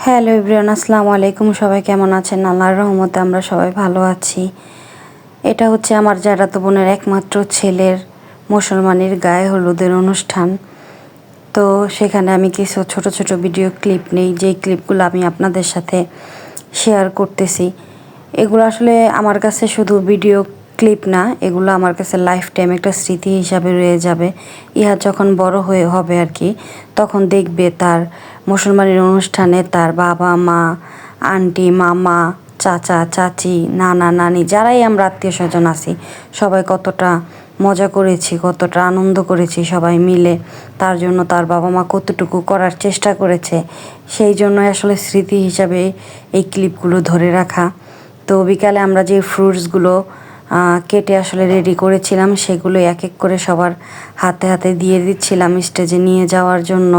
Hello everyone, আসসালামু আলাইকুম। সবাই কেমন আছেন? আল্লাহর রহমতে আমরা সবাই ভালো আছি। এটা হচ্ছে আমার জারাতো বোনের একমাত্র ছেলের মুসলমানের গায়ে হলুদের অনুষ্ঠান। তো সেখানে আমি কিছু ছোট ছোট ভিডিও ক্লিপ নেই, যেই ক্লিপগুলো আমি আপনাদের সাথে শেয়ার করতেছি। এগুলো আসলে আমার কাছে শুধু ভিডিও ক্লিপ না, এগুলো আমার কাছে লাইফ টাইম একটা স্মৃতি হিসাবে রয়ে যাবে। ইহা যখন বড় হয়ে হবে আর কি, তখন দেখবে তার মুসলমানের অনুষ্ঠানে তার বাবা মা, আন্টি, মামা, চাচা, চাচি, নানা, নানি, যারাই আমরা আত্মীয় স্বজন আছি, সবাই কতটা মজা করেছি, কতটা আনন্দ করেছি সবাই মিলে। তার জন্য তার বাবা মা কতটুকু করার চেষ্টা করেছে, সেই জন্যই আসলে স্মৃতি হিসাবে এই ক্লিপগুলো ধরে রাখা। তো বিকালে আমরা যে ফ্রুটসগুলো কেটে আসলে রেডি করেছিলাম, সেগুলো এক এক করে সবার হাতে হাতে দিয়ে দিচ্ছিলাম স্টেজে নিয়ে যাওয়ার জন্য।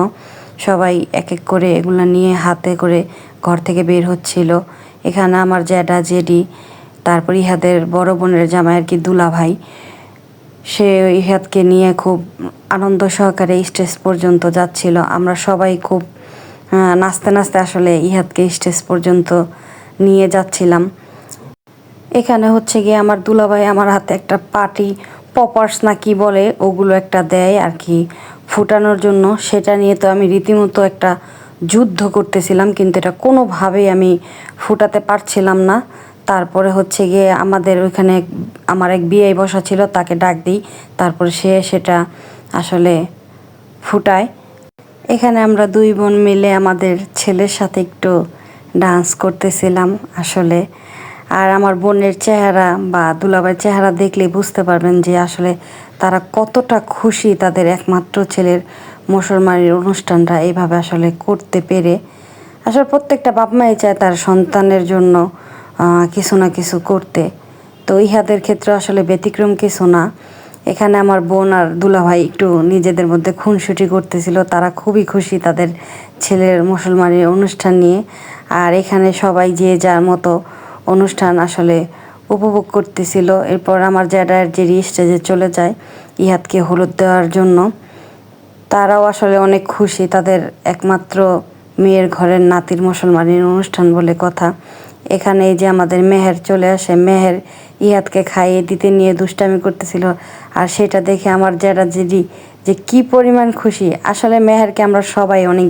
সবাই এক এক করে এগুলো নিয়ে হাতে করে ঘর থেকে বের হচ্ছিল। এখানে আমার জ্যাঠা, জেঠি, তারপর ইহাদের বড় বোনের জামাই আর কি দুলাভাই, সে ইহাদকে নিয়ে খুব আনন্দ সহকারে স্টেজ পর্যন্ত যাচ্ছিল। আমরা সবাই খুব নাচতে নাচতে আসলে ইহাদকে স্টেজ পর্যন্ত নিয়ে যাচ্ছিলাম। এখানে হচ্ছে গিয়ে আমার দুলাভাই আমার হাতে একটা পার্টি পপার্স না কি বলে, ওগুলো একটা দেয় আর কি ফুটানোর জন্য। সেটা নিয়ে তো আমি রীতিমতো একটা যুদ্ধ করতেছিলাম, কিন্তু এটা কোনোভাবেই আমি ফুটাতে পারছিলাম না। তারপরে হচ্ছে গিয়ে আমাদের ওইখানে আমার এক বিয়াই বসা ছিল, তাকে ডাক দিই, তারপরে সে সেটা আসলে ফুটায়। এখানে আমরা দুই বোন মিলে আমাদের ছেলের সাথে একটু ডান্স করতেছিলাম আসলে। আর আমার বোনের চেহারা বা দুলাভাইয়ের চেহারা দেখলেই বুঝতে পারবেন যে আসলে তারা কতটা খুশি তাদের একমাত্র ছেলের মুসলমানের অনুষ্ঠানটা এইভাবে আসলে করতে পেরে। আসলে প্রত্যেকটা বাপ মাই চায় তার সন্তানের জন্য কিছু না কিছু করতে। তো ইহাদের ক্ষেত্রে আসলে ব্যতিক্রম কিছু না। এখানে আমার বোন আর দুলাভাই একটু নিজেদের মধ্যে খুনসুটি করতেছিল, তারা খুবই খুশি তাদের ছেলের মুসলমানের অনুষ্ঠান নিয়ে। আর এখানে সবাই যে যার মতো অনুষ্ঠান আসলে উপভোগ করতেছিল। এরপর আমার জ্যাঠার যে স্টেজে চলে যায় ইহাদকে হলুদ দেওয়ার জন্য। তারাও আসলে অনেক খুশি, তাদের একমাত্র মেয়ের ঘরের নাতির মুসলমানের অনুষ্ঠান বলে কথা। এখানে এই যে আমাদের মেহের চলে আসে, মেহের ইহাদকে খাইয়ে দিতে নিয়ে দুষ্টামি করতেছিল। আর সেটা দেখে আমার জ্যাঠা জেঠি যে কি পরিমাণ খুশি। আসলে মেহেরকে আমরা সবাই অনেক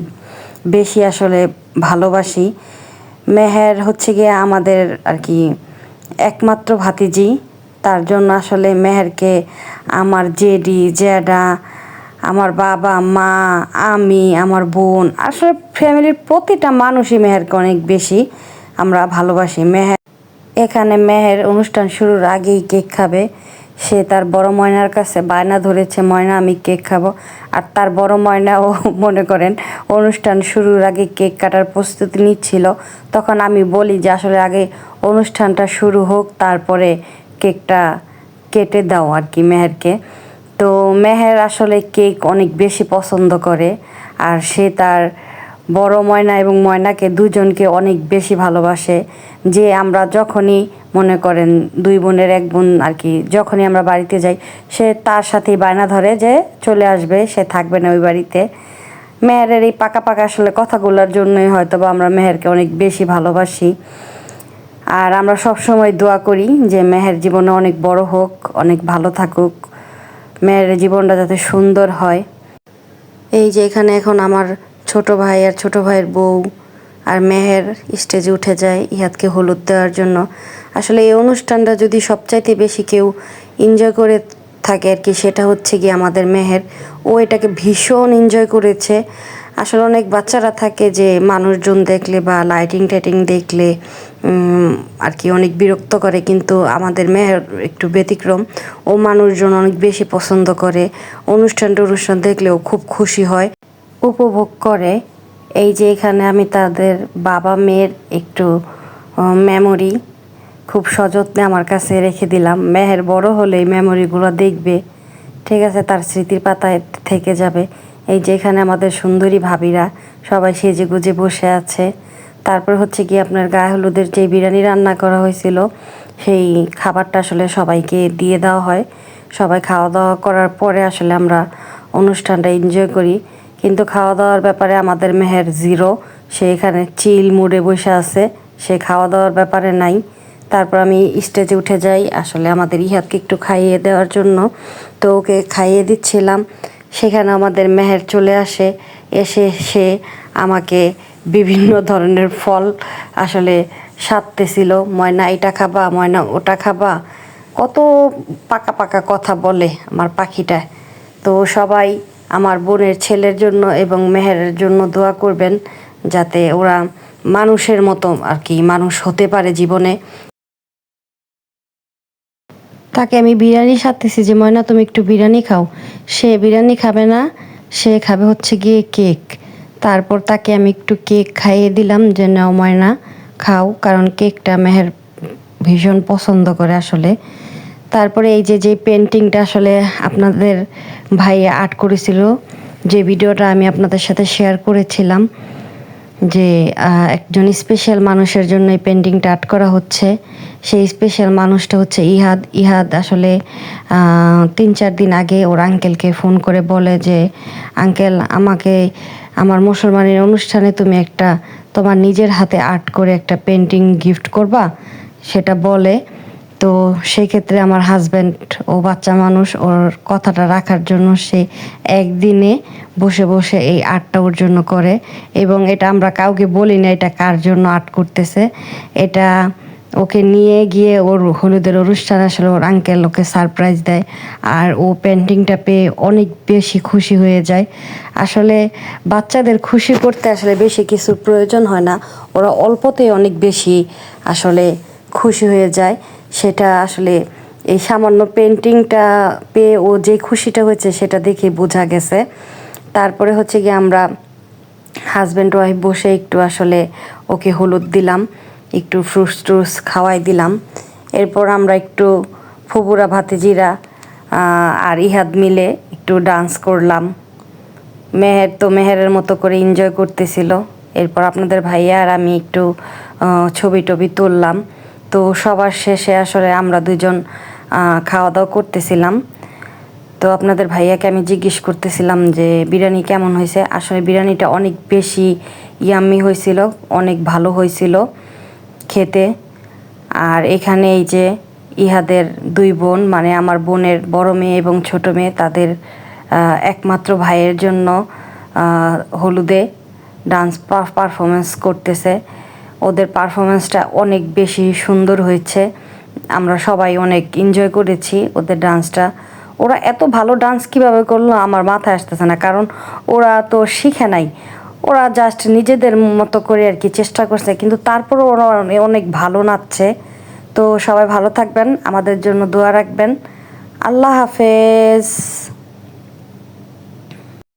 বেশি আসলে ভালোবাসি। মেহের হচ্ছে গিয়ে আমাদের আর কি একমাত্র ভাতিজি। তার জন্য আসলে মেহেরকে আমার জেডি, জ্যাঠা, আমার বাবা মা, আমি, আমার বোন, আসলে ফ্যামিলির প্রতিটা মানুষই মেহেরকে অনেক বেশি আমরা ভালোবাসি। এখানে মেহের অনুষ্ঠান শুরুর আগেই কেক খাবে। সে তার বড় ময়নার কাছে বায়না ধরেছে, ময়না আমি কেক খাবো। আর তার বড় ময়নাও মনে করেন অনুষ্ঠান শুরুর আগে কেক কাটার প্রস্তুতি নিচ্ছিল। তখন আমি বলি যে আসলে আগে অনুষ্ঠানটা শুরু হোক, তারপরে কেকটা কেটে দাও আর কি মেহেরকে। তো মেহের আসলে কেক অনেক বেশি পছন্দ করে। আর সে তার বড় ময়না এবং ময়নাকে দুজনকে অনেক বেশি ভালোবাসে। যে আমরা যখনই মনে করেন দুই বোনের এক বোন আর কি, যখনই আমরা বাড়িতে যাই, সে তার সাথেই বায়না ধরে যে চলে আসবে, সে থাকবে না ওই বাড়িতে। মেহেরের এই পাকা পাকা আসলে কথাগুলোর জন্যই হয়তো বা আমরা মেহেরকে অনেক বেশি ভালোবাসি। আর আমরা সবসময় দোয়া করি যে মেহের জীবনে অনেক বড় হোক, অনেক ভালো থাকুক, মেহেরের জীবনটা যাতে সুন্দর হয়। এই যে এখানে এখন আমার ছোট ভাই আর ছোট ভাইয়ের বউ আর মেহের স্টেজে উঠে যায় ইহাদকে হলুদ দেওয়ার জন্য। আসলে এই অনুষ্ঠানটা যদি সবচাইতে বেশি কেউ এনজয় করে থাকে আর কি, সেটা হচ্ছে কি আমাদের মেহের। ও এটাকে ভীষণ এনজয় করেছে। আসলে অনেক বাচ্চারা থাকে যে মানুষজন দেখলে বা লাইটিং টাইটিং দেখলে আর কি অনেক বিরক্ত করে, কিন্তু আমাদের মেহের একটু ব্যতিক্রম। ও মানুষজন অনেক বেশি পছন্দ করে, অনুষ্ঠান দেখলেও খুব খুশি হয়, উপভোগ করে। এই যে এখানে আমি তাদের বাবা মেয়ের একটু মেমোরি খুব সযত্নে আমার কাছে রেখে দিলাম। মেহের বড় হলে এই মেমোরিগুলো দেখবে, ঠিক আছে, তার স্মৃতির পাতায় থেকে যাবে। এই যে এখানে আমাদের সুন্দরী ভাবিরা সবাই সেজে গুজে বসে আছে। তারপর হচ্ছে কি আপনার গায়ে হলুদের যে বিরিয়ানি রান্না করা হয়েছিল, সেই খাবারটা আসলে সবাইকে দিয়ে দেওয়া হয়। সবাই খাওয়া দাওয়া করার পরে আসলে আমরা অনুষ্ঠানটা এনজয় করি। কিন্তু খাওয়া দাওয়ার ব্যাপারে আমাদের মেহের জিরো। সে এখানে চিল মুডে বসে আছে, সে খাওয়া দাওয়ার ব্যাপারে নাই। তারপর আমি স্টেজে উঠে যাই আসলে আমাদের ইহাদকে একটু খাইয়ে দেওয়ার জন্য। তো ওকে খাইয়ে দিচ্ছিলাম, সেখানে আমাদের মেহের চলে আসে। এসে সে আমাকে বিভিন্ন ধরনের ফল আসলে সাধতেছিল। ময়না এটা খাবা, ময়না ওটা খাবা, কত পাকা পাকা কথা বলে আমার পাখিটা। তো সবাই আমার বোনের ছেলের জন্য এবং মেহেরের জন্য দোয়া করবেন, যাতে ওরা মানুষের মতো আর কি মানুষ হতে পারে জীবনে। তাকে আমি বিরিয়ানি সাধতেছি যে ময়না তুমি একটু বিরিয়ানি খাও, সে বিরিয়ানি খাবে না, সে খাবে হচ্ছে গিয়ে কেক। তারপর তাকে আমি একটু কেক খাইয়ে দিলাম যে নাও ময়না খাও, কারণ কেকটা মেহের ভীষণ পছন্দ করে আসলে। তারপরে এই যে যে পেন্টিংটা আসলে আপনাদের ভাই আর্ট করেছিল, যে ভিডিওটা আমি আপনাদের সাথে শেয়ার করেছিলাম, যে একজন স্পেশাল মানুষের জন্য এই পেন্টিংটা আর্ট করা হচ্ছে। সেই স্পেশাল মানুষটা হচ্ছে ইহাদ। ইহাদ আসলে 3-4 দিন আগে ওর আঙ্কেলকে ফোন করে বলে যে আঙ্কেল, আমাকে আমার মুসলমানের অনুষ্ঠানে তুমি একটা তোমার নিজের হাতে আর্ট করে একটা পেন্টিং গিফট করবা, সেটা বলে। তো সেই ক্ষেত্রে আমার হাজব্যান্ড, ও বাচ্চা মানুষ, ওর কথাটা রাখার জন্য সে একদিনে বসে বসে এই আর্টটা ওর জন্য করে। এবং এটা আমরা কাউকে বলি না এটা কার জন্য আর্ট করতেছে। এটা ওকে নিয়ে গিয়ে ওর হলুদের অনুষ্ঠান আসলে ওর আঙ্কেল ওকে সারপ্রাইজ দেয়, আর ও পেন্টিংটা পেয়ে অনেক বেশি খুশি হয়ে যায়। আসলে বাচ্চাদের খুশি করতে আসলে বেশি কিছুর প্রয়োজন হয় না, ওরা অল্পতেই অনেক বেশি আসলে খুশি হয়ে যায়। সেটা আসলে এই সামান্য পেন্টিংটা পেয়ে ও যে খুশিটা হয়েছে সেটা দেখে বোঝা গেছে। তারপরে হচ্ছে গিয়ে আমরা হাজব্যান্ড ওয়াইফ বসে একটু আসলে ওকে হলুদ দিলাম, একটু ফ্রুটস ট্রুটস খাওয়াই দিলাম। এরপর আমরা একটু ফুবুরা ভাতিজিরা আর ইহাদ মিলে একটু ডান্স করলাম। মেহের তো মেহেরের মতো করে এনজয় করতেছিল। এরপর আপনাদের ভাইয়া আর আমি একটু ছবি টবি তুললাম। তো সবার শেষে আসলে আমরা দুজন খাওয়া দাওয়া করতেছিলাম। তো আপনাদের ভাইয়াকে আমি জিজ্ঞেস করতেছিলাম যে বিরিয়ানি কেমন হয়েছে। আসলে বিরিয়ানিটা অনেক বেশি ইয়াম্মি হয়েছিল, অনেক ভালো হয়েছিল খেতে। আর এখানে এই যে ইহাদের 2 বোন, মানে আমার বোনের বড় মেয়ে এবং ছোট মেয়ে, তাদের একমাত্র ভাইয়ের জন্য হলুদে ডান্স পারফরমেন্স করতেছে। ওদের পারফরমেন্সটা অনেক বেশি সুন্দর হয়েছে, আমরা সবাই অনেক এনজয় করেছি ওদের ডান্সটা। ওরা এত ভালো ডান্স কিভাবে করলো আমার মাথায় আসতেছে না, কারণ ওরা তো শিখে নাই, ওরা জাস্ট নিজেদের মতো করে আর কি চেষ্টা করছে, কিন্তু তারপরও ওরা অনেক ভালো নাচছে। তো সবাই ভালো থাকবেন, আমাদের জন্য দোয়া রাখবেন। আল্লাহ হাফেজ।